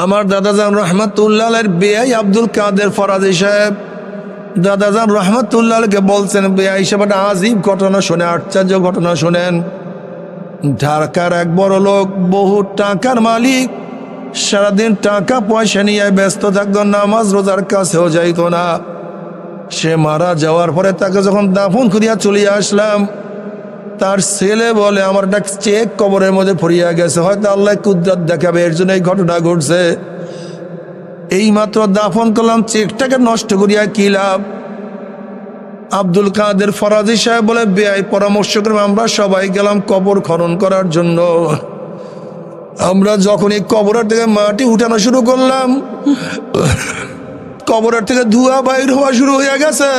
আমার দাদাজান রহমতুল্লাহ আলাইহির বেয়াই আব্দুল কাদের ফরাজি সাহেব দাদাজান রহমতুল্লাহ আলাইহিকে বলছেন, বেয়াই সাহেব একটা আজীব ঘটনা শুনে, আশ্চর্য ঘটনা শোনেন। ঢাকার এক বড় লোক, বহু টাকার মালিক, সারাদিন টাকা পয়সা নিয়ে ব্যস্ত থাকতো, নামাজ রোজার কাছেও যাইতো না। সে মারা যাওয়ার পরে তাকে যখন দাফন করিয়া চলিয়া আসলাম, তার ছেলে বলে, আমার একটা চেক কবরের মধ্যে পড়িয়া গেছে, হয়তো আল্লাহ কুদরত দেখাবে, এর জন্য এই ঘটনা ঘটছে। এই মাত্র দাফন করলাম, চেকটাকে নষ্ট করিয়া কি লাভ? আব্দুল কাদের ফরাজি সাহেব বলে, বেয়াই পরামর্শ করে আমরা সবাই গেলাম কবর খনন করার জন্য। আমরা যখনই কবরের থেকে মাটি উঠানো শুরু করলাম, কবরের থেকে ধোঁয়া বাইর হওয়া শুরু হয়ে গেছে।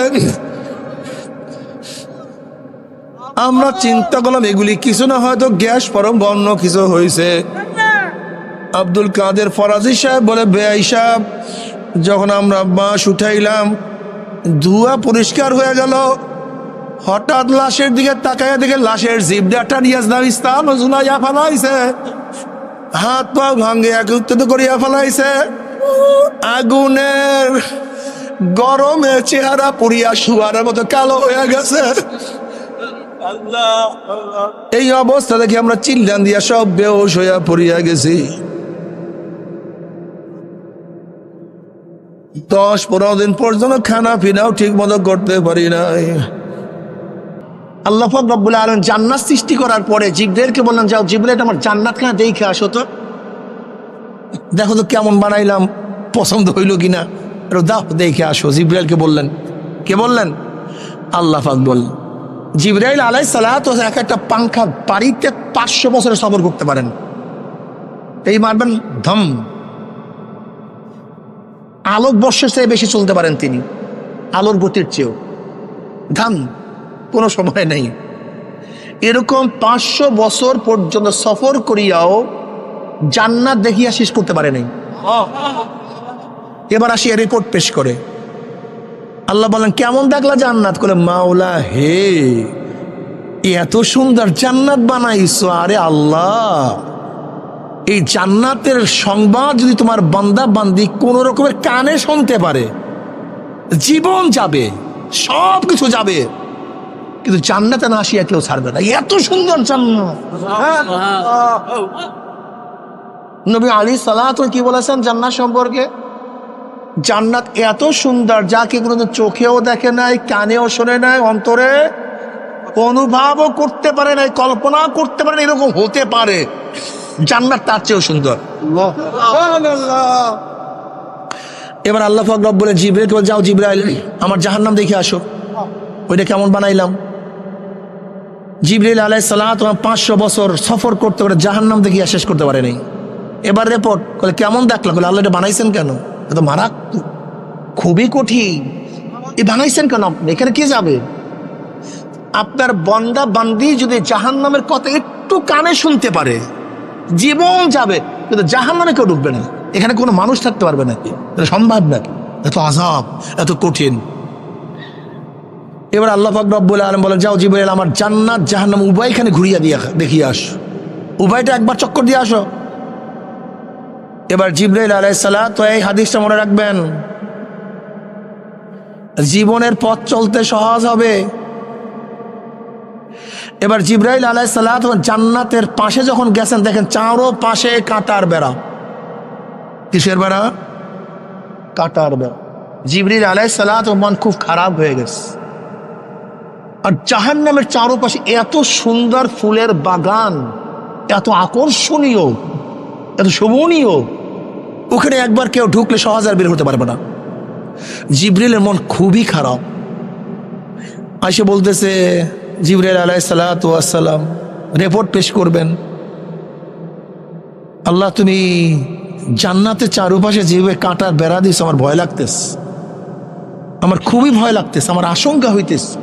আমরা চিন্তা করলাম এগুলি কিছু না, হয়তো গ্যাস পরম অন্য কিছু হয়েছে। আব্দুল কাদের ফরাজি সাহেব বলে, বেয়াই সাহেব, যখন আমরা বাঁশ উঠাইলাম, ধোঁয়া পরিষ্কার হয়ে গেল, হঠাৎ লাশের দিকে তাকাইয়া দেখে লাশের জিভটা নিয়ে স্থান ঝুলাইয়া ফেলাইছে, হাত পা ভাঙ্গে একত্রিত করিয়া ফেলাইছে। আগুনের গরমে চেহারা পুড়িয়া শুয়ারের মতো কালো হয়ে গেছে। এই অবস্থা দেখে আমরা চিল্লান দিয়া সব বেহুশ হইয়া পড়িয়া গেছি। 10-15 দিন পর্যন্ত খানা পিনাও ঠিক মতো করতে পারি নাই। আল্লাহ পাক রব্বুল আলামিন জান্নাত সৃষ্টি করার পরে জিবরাইলকে বললেন, যাও জিবরাইল, আমার জান্নাতখানা দেখে আসো তো, দেখো তো কেমন বানাইলাম, পছন্দ হইল কিনা, দাও দেখে আসো। জিবরাইলকে বললেন, কে বললেন? আল্লাহ পাক বললেন। জিবরাইল আলাইহিস সালাত এক একটা পাংখা বাড়িতে 500 বছরের সফর করতে পারেন। এই মারবেন ধম, আলোক বর্ষের চেয়ে বেশি চলতে পারেন তিনি, আলোর গতির চেয়েও ধাম, কোনো সময় নেই। এরকম 500 বছর পর্যন্ত সফর করিয়াও জান্নাত দেখিয়া শেষ করতে পারে নাই। এবার আসিয়া রিপোর্ট পেশ করে। আল্লাহ বলেন, কেমন দেখলা জান্নাত? করে, মাওলা হে, এত সুন্দর জান্নাত বানাইছো। আরে আল্লাহ, এই জান্নাতের সংবাদ যদি তোমার বান্দা বান্দি কোন রকমের কানে শুনতে পারে, জীবন যাবে, সব কিছু যাবে, কিন্তু জান্নাতে না আসিয়া কেউ ছাড়বে না। এত সুন্দর জান্নাত। নবী আলাইহিস সালাতু কি বলেছেন জান্নাত সম্পর্কে? জান্নাত এত সুন্দর, যাকে কোনোদিন চোখেও দেখে নাই, কানেও শোনে নাই, অন্তরে অনুভবও করতে পারে নাই, কল্পনা করতে পারে না এরকম হতে পারে। জান্নাত তার চেয়েও সুন্দর। এবার আল্লাহ পাক রব্বুল জিবরাইলকে বলে, যাও জিবরাইল, আমার জাহান্নাম দেখে আসো, ওইটা কেমন বানাইলাম। জিবরাইল আলাইহিস সালাতু 500 বছর সফর করতে করে জাহান্নাম দেখিয়া শেষ করতে পারে নাই। এবার রিপোর্ট বলে, কেমন দেখলাম? বলে, আল্লাহ এটা বানাইছেন কেন? এটা মারাত্মক, খুবই কঠিন, এ বানাইছেন কেন? এখানে কে যাবে? আপনার বান্দা বান্দি যদি জাহান্নামের কথা একটু কানে শুনতে পারে, জীবন যাবে, কিন্তু জাহান্নামে কেউ ঢুকবে না, এখানে কোনো মানুষ থাকতে পারবে না, এটা সম্ভব না, এত আযাব, এত কঠিন। এবার আল্লাহ পাক রব্বুল আলামিন বলেন, যাও জিবরাইল, আমার জান্নাত জাহান্নাম উভয়খানে ঘুরিয়ে দিয়ে দেখিয়ে আসো, উভয়টা একবার চক্কর দিয়ে আসো। এবার জিবরাইল আলাইহিস সালাত, তো এই হাদিসটা মনে রাখবেন, জীবনের পথ চলতে সহজ হবে। এবার জিবরাইল আলাইহিস সালাত জান্নাতের পাশে যখন গেছেন, দেখেন চারো পাশে কাঁটার বেড়া। কিসের বেড়া? কাঁটার বেড়া। জিবরাইল আলাইহিস সালাত মন খুব খারাপ হয়ে গেছে। আর জাহান্নামের চারোপাশে এত সুন্দর ফুলের বাগান, এত আকর্ষণীয়, এত শোভনীয়, ওখানে একবার কেউ ঢুকলে সহজ আর বের হতে পারবে না। জিবরাইলের মন খুবই খারাপ। আইসে বলতেছে, জিবরাইল আলাইহিস সালাতু ওয়াস সালাম রিপোর্ট পেশ করবেন, আল্লাহ তুমি জান্নাতের চারপাশে যেভাবে কাঁটার বেড়া দিস, আমার ভয় লাগতেছে, আমার খুবই ভয় লাগতেছে, আমার আশঙ্কা হইতেছে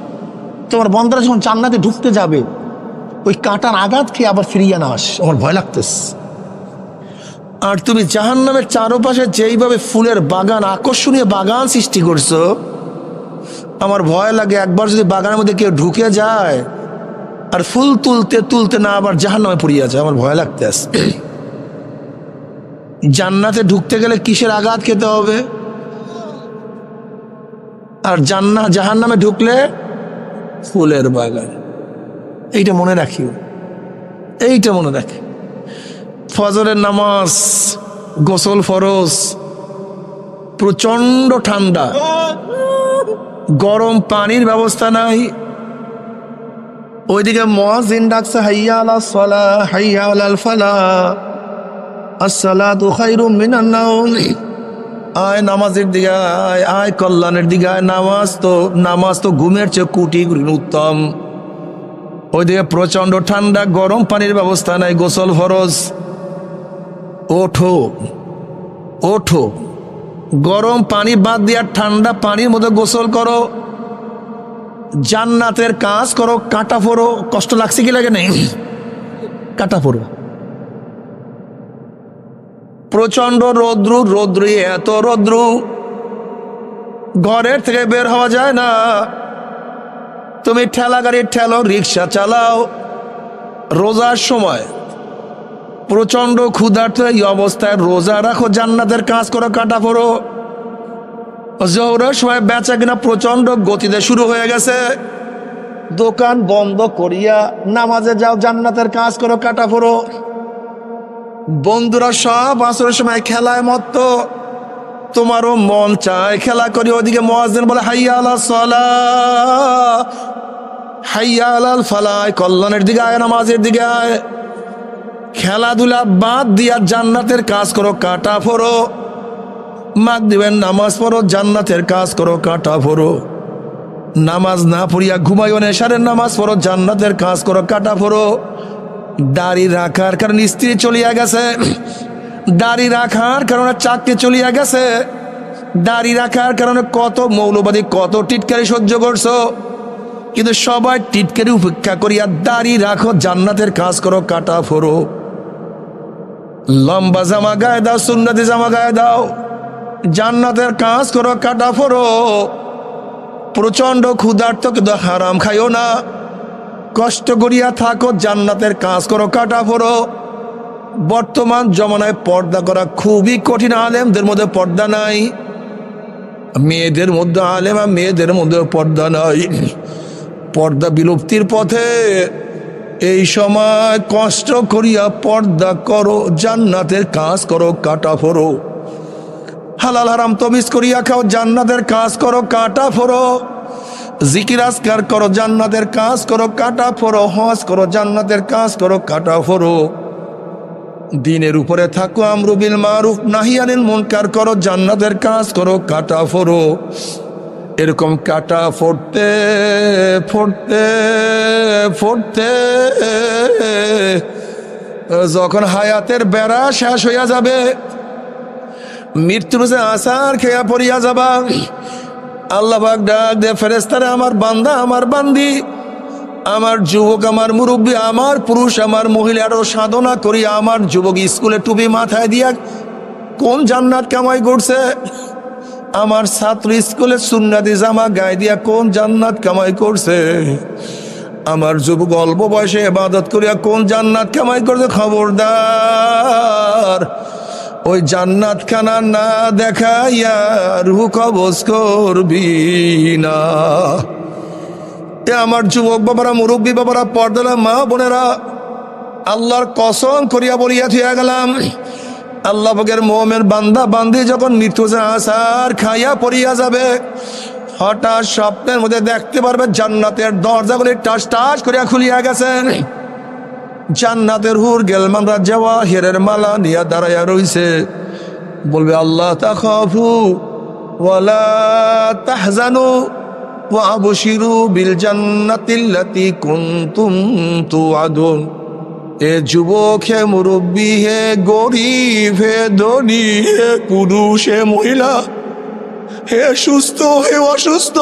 তোমার বান্দারা যখন জান্নাতে ঢুকতে যাবে, ওই কাঁটার আঘাত খেয়ে আবার ফিরিয়ে না আস, আমার ভয় লাগতেছে। আর তুমি জাহান্নামের চারপাশে যেইভাবে ফুলের বাগান, আকর্ষণীয় বাগান সৃষ্টি করছো, আমার ভয় লাগে একবার যদি বাগানের মধ্যে কেউ ঢুকে যায় আর ফুল তুলতে তুলতে না আবার জাহান্নামে পড়িয়া যায়, আমার ভয় লাগতেছে। জান্নাতে ঢুকতে গেলে কিসের আঘাত খেতে হবে? আর জাহান্নামে ঢুকলে ফুলের বাগান। এইটা মনে রাখিও, এইটা মনে রাখি। ফজরের নামাজ, গোসল ফরজ, প্রচন্ড ঠান্ডা, গরম পানির ব্যবস্থা নাই। ওইদিকে মুয়াজ্জিন ডাকছে হাইয়া আলাস সালাহ হাইয়া আলাল ফালাহ আসসালাতু খায়রুম মিনান নাওম। আয় নামাজের দিকে আয়, আয় কল্যাণের দিকে আয়। নামাজ তো ঘুমের চেয়ে কোটি গুণ উত্তম। ওইদিকে প্রচন্ড ঠান্ডা, গরম পানির ব্যবস্থা নাই, গোসল ফরজ। ওঠো ওঠো, গরম পানি বাদ দিয়া ঠান্ডা পানির মধ্যে গোসল করো, জান্নাতের কাজ করো, কাটা ফোড়ো। কষ্ট লাগছে কি লাগে নেই? কাটা ফোড়ো। প্রচন্ড রৌদ্রু, এত রৌদ্রু ঘরের থেকে বের হওয়া যায় না। তুমি ঠেলা গাড়ি ঠেলো, রিক্সা চালাও। রোজার সময় প্রচন্ড ক্ষুধার্ত এই অবস্থায় রোজা রাখো, জান্নাতের কাজ করো, কাটা ফোড়ো। জোহরের সময় বেচা কিনা প্রচন্ড গতিতে শুরু হয়ে গেছে, দোকান বন্ধ করিয়া নামাজে যাও, জান্নাতের কাজ করো, কাটা ফোড়ো। বন্ধুরা সব আসরের সময় খেলায় মত্ত, তোমারও মন চায় খেলা করি। ওদিকে মুয়াজ্জিন বলে হাইয়া আলাস সালাহ হাইয়া আলাল ফালাহ, কল্যাণের দিকে আয়, নামাজের দিকে আয়। খেলাধুলা বাদ দিয়া জান্নাতের কাজ করো, কাটা ফোড়ো। মাগরিবের নামাজ পড়ো, জান্নাতের কাজ করো, কাটা ফোড়ো। নামাজ না পড়িয়া ঘুমাইও না, এশারের নামাজ পড়ো, জান্নাতের কাজ করো, কাটা ফোড়ো। দাড়ি রাখার কারণে স্ত্রী চলিয়া গেছে, দাড়ি রাখার কারণে চাকরি চলিয়া গেছে, দাড়ি রাখার কারণে কত মৌলবাদী, কত টিটকারি সহ্য করছো, কিন্তু সবাই টিটকারি উপেক্ষা করিয়া দাড়ি রাখো, জান্নাতের কাজ করো, কাটা ফোড়ো। লম্বা জামা গায়ে দাও, সুন্নতি জামা গায়ে দাও, জান্নাতের কাজ করো, কাটা ফোড়ো। প্রচন্ড ক্ষুধার্ত কিন্তু হারাম খাইও না, কষ্ট করিয়া থাকো, জান্নাতের কাজ করো, কাটা ফোড়ো। বর্তমান জমানায় পর্দা করা খুবই কঠিন, আলেমদের মধ্যে পর্দা নাই, মেয়েদের মধ্যে আলেম আর মেয়েদের মধ্যে পর্দা নাই। পর্দা বিলুপ্তির পথে। এই সময় কষ্ট করিয়া পর্দা করো, জান্নাতের কাজ করো, কাটা ফোড়ো। হালাল হারাম তমিজ করিয়া খাও, জান্নাতের কাজ করো, কাটা ফোড়ো। জিকির আজকার করো, জান্নাতের কাজ করো, কাটা ফোড়ো। হজ করো, জান্নাতের কাজ করো, কাটা ফোড়ো। দিনের উপরে থাকো, আমরু বিল মারুফ নাহি আনিল মুনকার করো, জান্নাতের কাজ করো, কাটা ফোড়ো। এরকম কাটা ফোড়তে ফোড়তে ফোড়তে যখন হায়াতের বেড়া শেষ হইয়া যাবে, মৃত্যুর যে আসার খেয়া পড়িয়া যাবা, আল্লাহ পাক ডাক দে, ফেরেশতারা, আমার বান্দা, আমার বান্দি, আমার যুবক, আমার মুরব্বী, আমার পুরুষ, আমার মহিলারও সাধনা করিয়া আমার যুবক স্কুলে টুপি মাথায় দিয়া কোন জান্নাত কামাই করছে, আমার ছাত্র স্কুলে সুন্নতি জামা গায়ে দিয়া কোন জান্নাত কামাই করছে, আমার যুবক অল্প বয়সে ইবাদত করিয়া কোন জান্নাত কামাই করছে। খবরদার, ওই জান্নাত খানা না দেখাইয়া রূহ কবজ করবি না। আমার যুবক বাবারা, মুরব্বী বাবারা, পর্দালা মা বোনেরা, আল্লাহর কসম করিয়া বলিয়া থিয়া গেলাম, আল্লাহ পাকের মুমিন বান্দা বান্দি যখন মৃত্যু আসার খাইয়া পড়িয়া যাবে, হঠাৎ স্বপ্নের মধ্যে দেখতে পারবে জান্নাতের দরজাগুলি টাস টাস করিয়া খুলিয়া গেছে, জান্নাতের হুর গেলমানরা জাওয়াহিরের মালা নিয়া দাঁড়াইয়া রইছে। বলবে, আল্লাহ তাখাফু ওয়ালা তাহজানু ওয়াবশিরু বিল জান্নাতিল্লাতী কুনতুম তুআদুন। এ যুবক, হে মুরব্বী, হে গরিব, হে ধনী, হে পুরুষ, হে মহিলা, হে সুস্থ, হে অসুস্থ,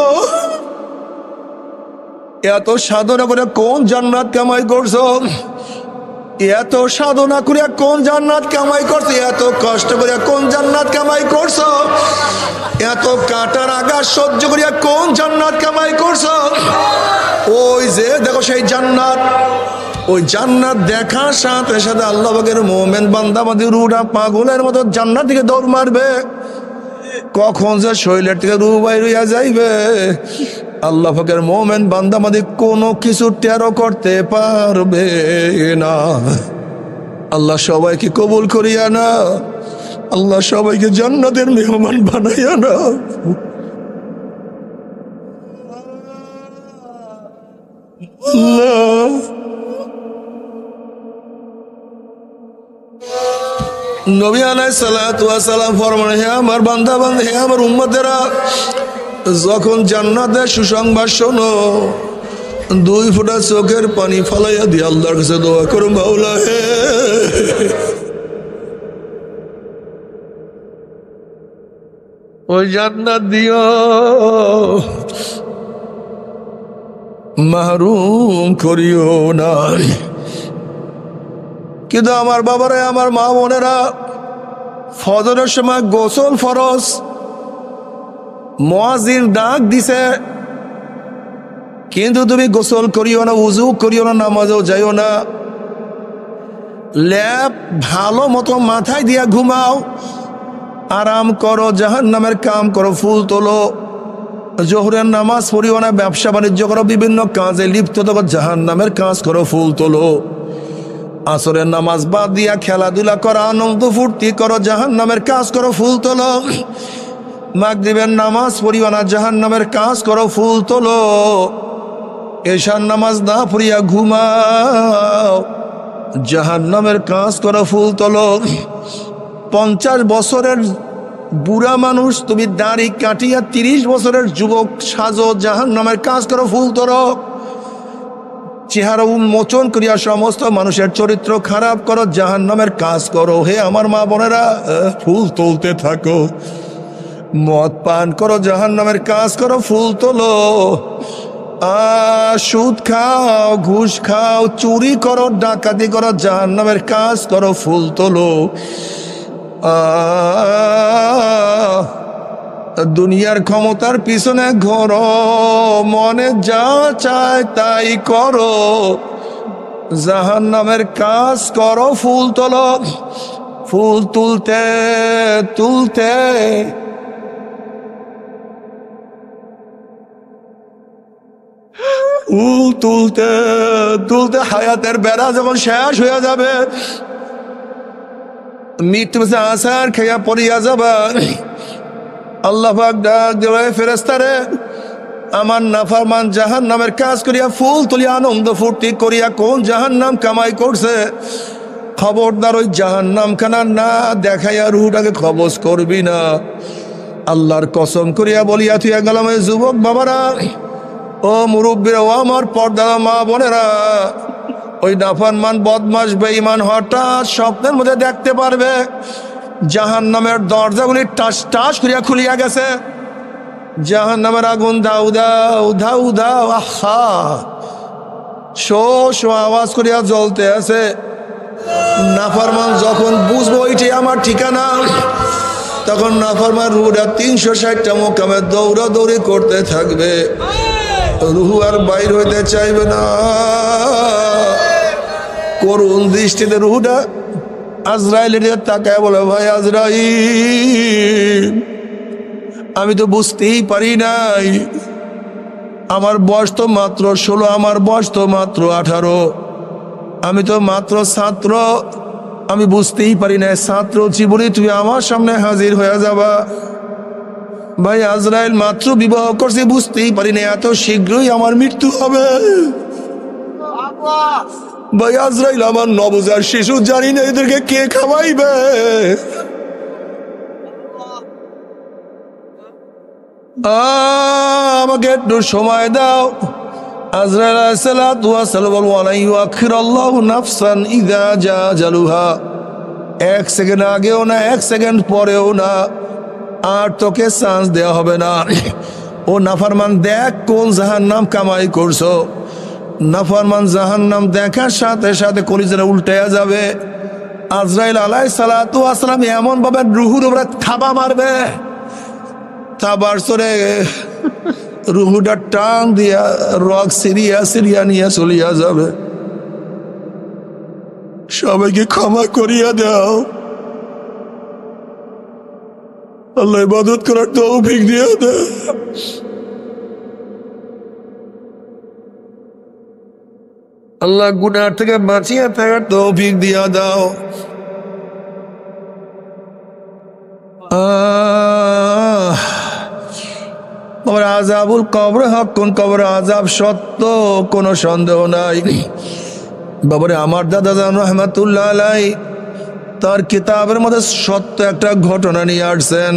এত সাধনা করে কোন জান্নাত কামাই করছো? এত সাধনা করে কোন জান্নাত কামাই করছো? এত কষ্ট করে কোন জান্নাত কামাই করছো? এত কাটার আঘাত সহ্য করিয়া কোন জান্নাত কামাই করছো? ওই যে দেখো সেই জান্নাত, ওই জান্নাত দেখার সাথে সাথে আল্লাহ পাকের মোমেন বান্দাবাদী রুহটা পাগলের মতো জান্নাত থেকে দৌড় মারবে। কখন যে শরীরের থেকে রুহ বাইর হইয়া যাইবে আল্লাহ পাকের মোমেন বান্দাবাদী কোনো কিছু টেরো করতে পারবে না। আল্লাহ সবাইকে কবুল করিয়া না, আল্লাহ সবাইকে জান্নাতের মেহমান বানাইয়া না। আল্লাহ নবী আলাইহিস সালাতু ওয়াস সালাম ফরমান, হে আমার বান্দা বান্দা, হে আমার উম্মতেরা, যখন জান্নাতের সুসংবাদ শোনো 2 ফোঁটা চোখের পানি ফালাইয়া দিয়ে আল্লাহর কাছে দোয়া করো, মাওলা হে ওই জান্নাত দিও, মাহরুম করিও না। কিন্তু আমার বাবারা, আমার মা বোনেরা, ফজরের সময় গোসল ফরজ, মুয়াজ্জিন ডাক দিছে, কিন্তু তুমি গোসল করিও না, উজু করিও না, নামাজও যাইও না, ল্যাপ ভালো মতো মাথায় দিয়া ঘুমাও, আরাম করো, জাহান্নামের কাম করো, ফুল তোলো, জোহরের নামাজ পড়িও না, ব্যবসা বাণিজ্য করো, বিভিন্ন কাজে লিপ্ত থাকো, জাহান্নামের কাজ করো, ফুল তোলো, আসরের নামাজ বাদ দিয়া খেলাধুলা করো, আনন্দ ফুর্তি করো, জাহান্নামের কাজ করো, ফুল তোলো, মাগরিবের নামাজ পড়িও না, জাহান্নামের কাজ করো, ফুল তোলো, এশার নামাজ না পড়িয়া ঘুমাও, জাহান্নামের কাজ করো, ফুল তোলো। 50 বছরের বুড়া মানুষ তুমি দাড়ি কাটিয়া 30 বছরের যুবক সাজো, জাহান্নামের কাজ করো, ফুল তোলো, চেহারা উন্মোচন করিয়া সমস্ত মানুষের চরিত্র খারাপ করো, জাহান্নামের কাজ করো। হে আমার মা বোনেরা, ফুল তুলতে থাকো, মদ পান করো, জাহান্নামের কাজ করো, ফুল তোলো, সুদ খাও, ঘুষ খাও, চুরি করো, ডাকাতি করো, জাহান্নামের কাজ করো, ফুল তোলো। দুনিয়ার ক্ষমতার পিছনে ঘোরো, মনে যা চায় তাই করো, জাহান্নামের কাজ করো, ফুল তোলো। ফুল তুলতে তুলতে ফুল তুলতে তুলতে হায়াতের বেড়া যখন শেষ হয়ে যাবে, মৃত্যু আসার খেয়া পড়িয়া যাবা, আল্লাহ পাক ডাক দেবে, ফেরেশতারে, আমার নাফরমান জাহান্নামের কাজ করিয়া ফুল তুলিয়া আনন্দ ফুর্তি করিয়া কোন জাহান্নাম কামাই করছে, খবরদার ওই জাহান্নাম খানা না দেখাইয়া রুহটাকে কবজ করবি না। আল্লাহর কসম করিয়া বলিয়া তুই গেলাম, যুবক বাবারা, ও মুরব্বীরা, ও আমার পর্দার মা বোনেরা, ওই নাফরমান বদমাশ বেঈমান হঠাৎ স্বপ্নের মধ্যে দেখতে পারবে জাহান্নামের দরজাগুলি টাস টাস করিয়া খুলিয়া গেছে, জাহান্নামের আগুন দাউ দাউ ধাউ দাউ, আহা শো শো আওয়াজ করিয়া জ্বলতে আছে। নাফরমান যখন বুঝবো ওইটি আমার ঠিকানা, তখন নাফরমান রুহটা 360টা মোকামে দৌড়াদৌড়ি করতে থাকবে, রুহ আর বাইর হইতে চাইবে না। করুণ দৃষ্টিতে রুহটা আজরাইলের তাকায় বলে, ভাই আজরাইল, আমি তো বুঝতেই পারি নাই, আমার বয়স তো মাত্র 16, আমার বয়স তো মাত্র 18, আমি তো মাত্র ছাত্র, আমি বুঝতেই পারি না, ছাত্র জীবনে তুমি আমার সামনে হাজির হয়ে যাবা। ভাই আজরাইল, মাত্র বিবাহ করছে, বুঝতেই পারি না এত শীঘ্রই আমার মৃত্যু হবে। ভাই আজরাইল, আমার নবজাত শিশু, জানি না এদেরকে কে খাওয়াইবে। আমাকে একটু সময় দাও। আজরাইল আলাইহিস সালাতু ওয়াস সালাম বলল, ওয়া লা ইউআখিরুল্লাহু নাফসান ইযা জা আজালুহা, 1 সেকেন্ড আগেও না, 1 সেকেন্ড পরেও না, আর তোকে চান্স দেওয়া হবে না। ও নাফরমান, দেখ কোন জাহান্নাম কামাই করছো। নাফরমান জাহান্নাম দেখার সাথে সাথে কলিজাটা উল্টাইয়া যাবে। আজরাইল আলাইহিস সালাতু ওয়াস সালাম এমন ভাবে রুহুর উপরে থাবা মারবে, থাবার সরে রুহুটা টান দিয়া রক সিরিয়া সিরিয়া নিয়ে চলিয়া যাবে। সবাইকে ক্ষমা করিয়া দাও। আল্লাহ ইবাদত করার তৌফিক দিয়া দাও। আল্লাহ গুনাহ থেকে বাঁচিয়ে থাকার তৌফিক দিয়া দাও। কবর আযাবুল কবর হকুন, কবর আযাব সত্য, কোনো সন্দেহ নাই। বাবারে আমার দাদা জান রহমাতুল্লাহ আলাইহি তার কিতাবের মধ্যে সত্য একটা ঘটনা নিয়ে আসছেন।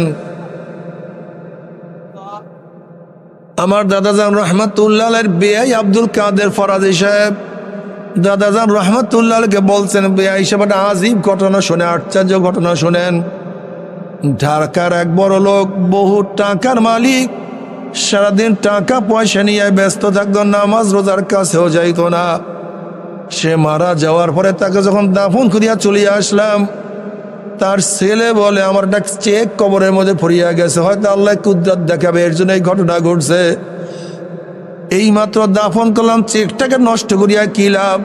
আমার দাদা জান রহমাতুল্লাহ আলাইহির বেয়াই আব্দুল কাদের ফরাজি সাহেব দাদা জান রহমাতুল্লাহ আলাইহিকে বলছেন, বেয়াই সাহেব একটা আজীব ঘটনা শুনে, আশ্চর্য ঘটনা শুনেন। ঢাকার এক বড় লোক, বহু টাকার মালিক, সারাদিন টাকা পয়সা নিয়ে ব্যস্ত থাকতো, নামাজ রোজার কাছেও যাইতো না। সে মারা যাওয়ার পরে তাকে যখন দাফন করিয়া চলিয়া আসলাম, তার ছেলে বলে আমার একটা চেক কবরের মধ্যে পড়িয়া গেছে, হয়তো আল্লাহ কুদরত দেখাবে, এর জন্য এই ঘটনা ঘটছে। এই মাত্র দাফন করলাম, চেকটাকে নষ্ট করিয়া কি লাভ?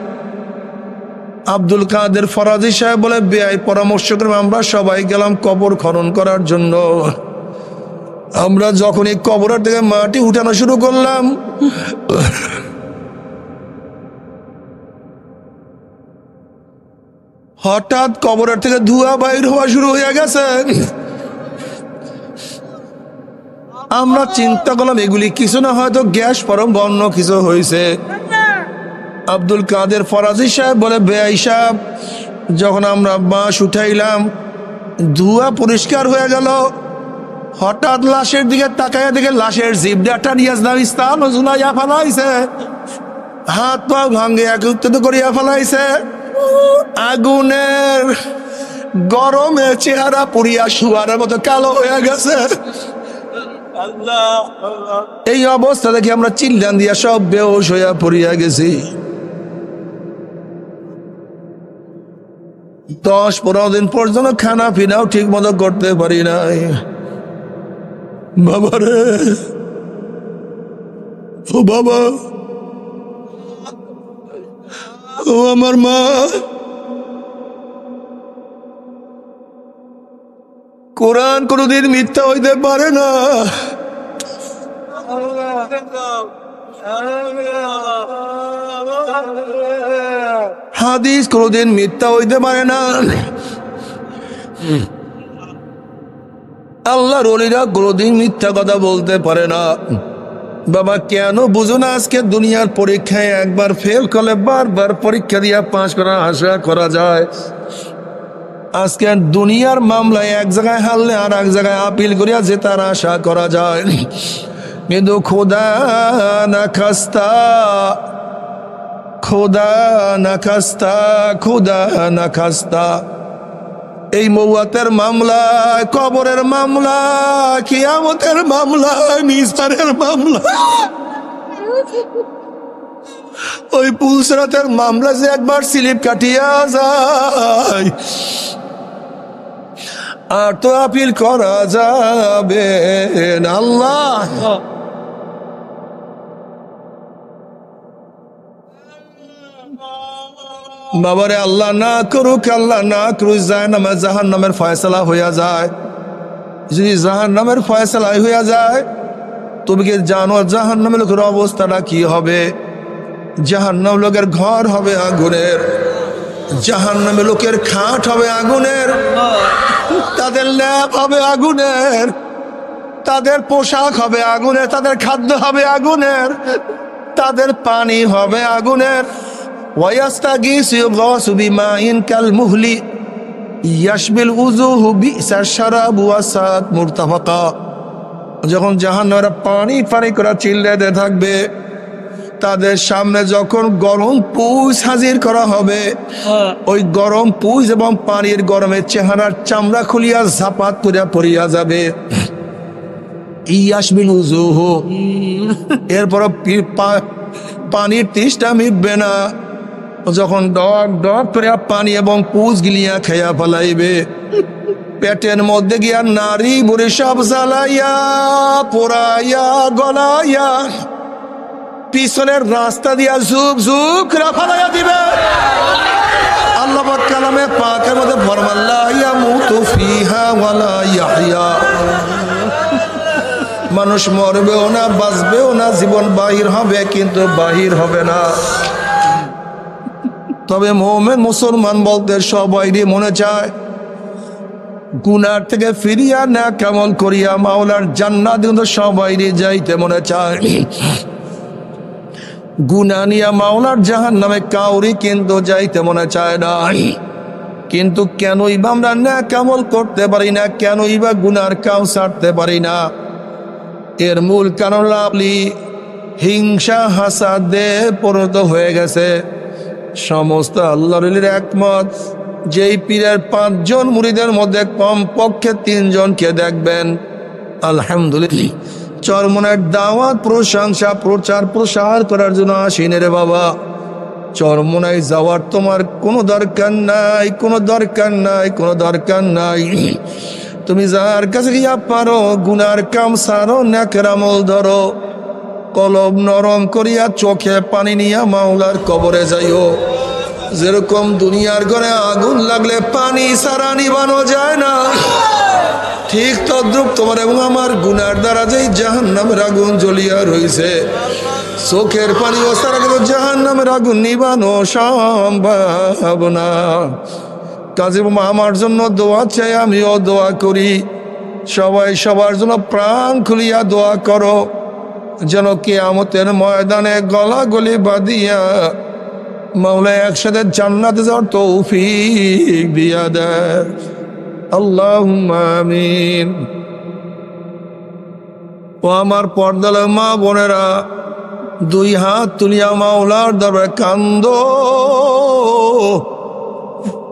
আব্দুল কাদের ফরাজি সাহেব বলে, বেয়াই পরামর্শ করে আমরা সবাই গেলাম কবর খনন করার জন্য। আমরা যখন এই কবরের থেকে মাটি উঠানো শুরু করলাম, হঠাৎ কবরের থেকে ধোঁয়া বাইর হওয়া শুরু হয়ে গেছে। আমরা চিন্তা করলাম এগুলি কিছু না, হয়তো গ্যাস পরম বন্য কিছু হয়েছে। আব্দুল কাদের ফরাজি সাহেব বলে, বেয়াই সাহেব যখন আমরা বাঁশ উঠাইলাম, ধোঁয়া পরিষ্কার হয়ে গেল। হঠাৎ লাশের দিকে তাকাইয়া দেখে লাশের জিবডাটা নিয়ে স্থান ঝুলাইয়া ফেলাইছে, হাত পা ভাঙ্গে একত্রিত করিয়া ফেলাইছে। আগুনের গরমে চেহারা পুড়িয়া শুয়ারের মতো কালো হয়ে গেছে। এই অবস্থা দেখে আমরা চিল্লান দিয়া সব বেহুশ হইয়া পড়িয়া গেছি। 10-15 দিন পর্যন্ত খানা পিনাও ঠিক মতো করতে পারি নাই। বাবারে, ও বাবা, ও আমার মা, কোরআন কোনদিন মিথ্যা হইতে পারে না। হাদিস কোনদিন মিথ্যা হইতে পারে না। আল্লাহর ওলিরা কোনদিন মিথ্যা কথা বলতে পারে না। বাবা কেন বুঝো না? আজকে দুনিয়ার পরীক্ষায় একবার ফেল করলে বারবার পরীক্ষা দিয়া পাশ করার আশা করা যায়। আজকে দুনিয়ার মামলায় এক জায়গায় হারলে আর এক জায়গায় আপিল করিয়া জেতার আশা করা যায়, কিন্তু খোদা না খাস্তা, খোদা না খাস্তা, খোদা না খাস্তা, এই মৌয়াতের মামলা, কবরের মামলা, কিয়ামতের মামলা, মিজানের মামলা, ওই পুলসরাতের মামলা যে একবার স্লিপ কাটিয়া যায় আর তো আপিল করা যাবে না। আল্লাহ বাবারে, আল্লাহ না করুক, আল্লাহ না করুক, জাহান্নামের ফয়সালা হইয়া যায়। যদি জাহান্নামের ফয়সালা হইয়া যায়, তুমি কি জানো জাহান্নামের লোকের অবস্থাটা কি হবে? জাহান্নাম লোকের ঘর হবে আগুনের, জাহান্নামের লোকের খাট হবে আগুনের, তাদের ল্যাব হবে আগুনের, তাদের পোশাক হবে আগুনের, তাদের খাদ্য হবে আগুনের, তাদের পানি হবে আগুনের। ওয়ায়াস্তাগীসু ইউগাসু বিমাইন কালমুহলি ইয়াশবিল উযুহু বিসার শারাবু ওয়াসাত মুরতাফাকা। যখন জাহান্নামের পানি পানি করে চিল্লাতে থাকবে, তাদের সামনে যখন গরম পুষ হাজির করা হবে, ওই গরম পুষ এবং পানির গরমে চেহারার চামড়া খুলিয়া ঝাপাত করিয়া পড়িয়া যাবে। ইয়াশবিল উযুহু, এরপর পানির তৃষ্ণা মিটবে না। যখন ডক ডক করে পানি এবং পুষ গিলিয়া খেয়া ফেলাইবে, পেটের মধ্যে গিয়া নারী বুড়ি সব জ্বালাইয়া পোড়াইয়া গলাইয়া পিছনের রাস্তা দিয়া ঝুপ ঝুপ করে ফেলাইয়া দিবে। আল্লাহ পাক কালামে পাকের মধ্যে ফরমান লা ইয়ামুতু ফিহা ওয়ালা ইয়াহইয়া, মানুষ মরবেও না বাঁচবেও না, জীবন বাহির হবে কিন্তু বাহির হবে না। তবে মুমিন মুসলমান বলতে সবাইরই মনে চায় গুনার থেকে ফিরিয়া না কেমন করিয়া মাওলার জান্নাত কিন্তু সবাইরই যাইতে মনে চায়। গুনা নিয়া মাওলার জাহান্নামে কাউরি কিন্তু যাইতে মনে চায় না। কিন্তু কেনই বা আমরা না কেমন করতে পারি না, কেনই বা গুনার কাউ ছাড়তে পারি না? এর মূল কারণ লাভলি হিংসা হাসাদে পরিণত হয়ে গেছে। সমস্ত আল্লাহর ওলির একমত, যেই পীরের 5 জন মুরিদের মধ্যে কমপক্ষে 3 জনকে দেখবেন আলহামদুলিল্লাহ চরমনের দাওয়াত প্রশংসা প্রচার প্রসার করার জন্য আসেন রে বাবা। চরমনায় যাওয়ার তোমার কোনো দরকার নাই, কোনো দরকার নাই, কোনো দরকার নাই। তুমি যার কাছে গিয়া পারো গুনার কাম সারো, নেকের আমল ধরো, কলব নরম করিয়া চোখে পানি নিয়া মাওলার কবরে যাইও। যেরকম দুনিয়ার ঘরে আগুন লাগলে পানি সারা নিবানো যায় না, ঠিক তদ্রুপ তোমার এবং আমার গুনার দ্বারা যেই জাহান্নামের আগুন জ্বলিয়া রইছে, চোখের পানি ও সারা গেল জাহান্নামের আগুন নিবানো সম্ভব না। কাজে আমার জন্য দোয়া চাই, আমিও দোয়া করি। সবাই সবার জন্য প্রাণ খুলিয়া দোয়া করো, যেন কিয়ামতের ময়দানে গলাগলি বাঁধিয়া মাওলা একসাথে জান্নাতে যাওয়ার তৌফিক দিয়া দেয়। আল্লাহুম্মা আমিন। ও আমার পর্দার মা বোনেরা, 2 হাত তুলিয়া মাওলার দরবারে কান্দো,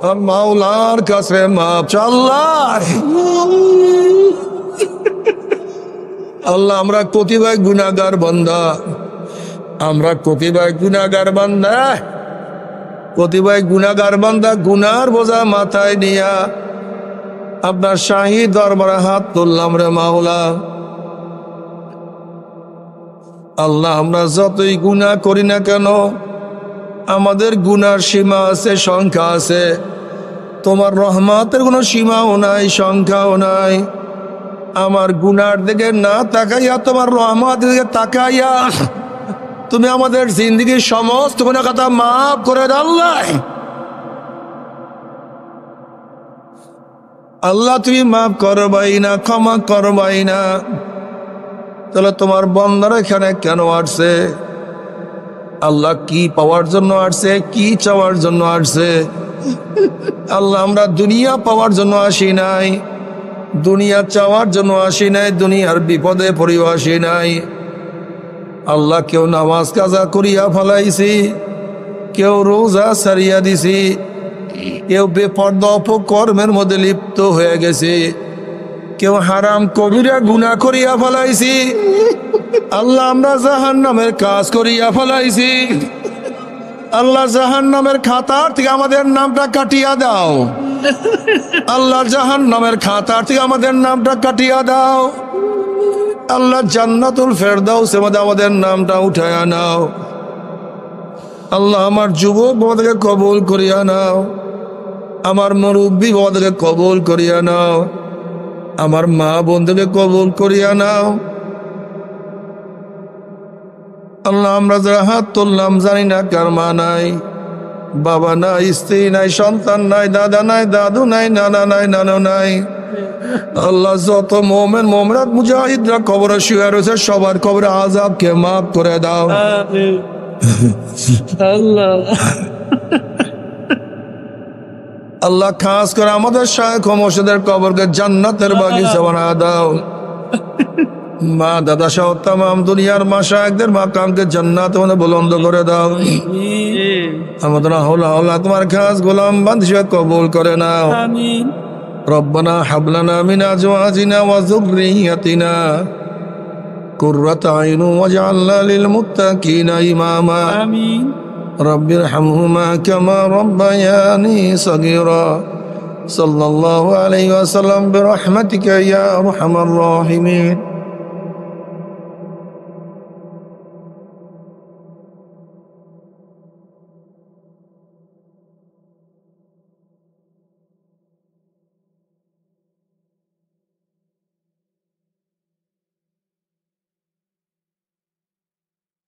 আর মাওলার কাছে মাপ চাল্লাহ। আল্লাহ আমরা কতিবাই গুনাহগার বান্দা, আমরা কতিবাই গুনাহগার বান্দা, কতিবাই গুনাহগার বান্দা গুনার বোঝা মাথায় নিয়া আপনার শাহী দরবারে হাত তুললাম রে মাওলা। আল্লাহ আমরা যতই গুনাহ করি না কেন, আমাদের গুনার সীমা আছে, সংখ্যা আছে। তোমার রহমতের কোনো সীমাও নাই, সংখ্যাও নাই। আমার গুনার দিকে না তাকাইয়া তোমার রহমতের দিকে তাকাইয়া তুমি আমাদের জিন্দগির সমস্ত গুনাহ কথা মাফ করে দাও আল্লাহ। আল্লাহ তুমি মাফ করবাই না, ক্ষমা করবাই না। তাহলে তোমার বন্দারা এখানে কেন আসছে? আল্লাহ কি পাওয়ার জন্য আসছে, কি চাওয়ার জন্য আসছে? আল্লাহ আমরা দুনিয়া পাওয়ার জন্য আসি নাই, দুনিয়া চাওয়ার জন্য আসি নাই, দুনিয়ার বিপদে পড়িও আসি নাই। আল্লাহ কেউ নামাজ কাজা করিয়া ফেলাইছি, কেউ রোজা সারিয়া দিছি, কেউ বেপরদা অপকর্মের মধ্যে লিপ্ত হয়ে গেছে, কেউ হারাম কবিরা গুনাহ করিয়া ফেলাইছি। আল্লাহ আমরা জাহান্নামের কাজ করিয়া ফেলাইছি। আল্লাহ জাহান্নামের খাতার থেকে আমাদের নামটা কাটিয়া দাও। আল্লাহ জাহান্নামের খাতার থেকে আমাদের নামটা কাটিয়া দাও। আল্লাহ জান্নাতুল ফেরদাউসের মধ্যে আমাদের নামটা উঠায়া নাও। আল্লাহ আমার যুবক বাবাদেরকে কবুল করিয়া নাও, আমার মুরব্বী বাবাদেরকে কবুল করিয়া নাও, আমার মা বোনদেরকে কবুল করিয়া নাও। আল্লাহ আমরা যারা হাত তুললাম জানি না কার মা নাই, বাবা নাই, স্ত্রী নাই, সন্তান নাই, দাদা নাই, দাদু নাই, নানা নাই, নানু নাই। আল্লাহ যত মোমেন মোমরাত মুজাহিদরা কবরে শুয়ে রয়েছে সবার কবরে আযাবকে মাফ করে দাও। আল্লাহ খাস করে আমাদের শায়েখ ও মুর্শিদের কবরকে জান্নাতের বাগিচা বানায় দাও। মা দাদা সহ তামাম দুনিয়ার মাশায়েখদের মাকামকে জান্নাতে মধ্যে বুলন্দ করে দাও। আমাদের হাওলা তোমার খাস গোলাম বান্দা কবুল করে নাও। আমিন। রব্বানা হাব লানা মিন আজওয়াজিনা ওয়া যুররিয়াতিনা কুররাতা আইন ওয়াজআলনা লিল মুত্তাকিনা ইমামা। আমিন। রব্বিরহামহুমা কামা রাব্বায়ানি সগীরা। সাল্লাল্লাহু আলাইহি ওয়াসাল্লাম বিরহমাতিকা ইয়া আরহামার রাহিমিন।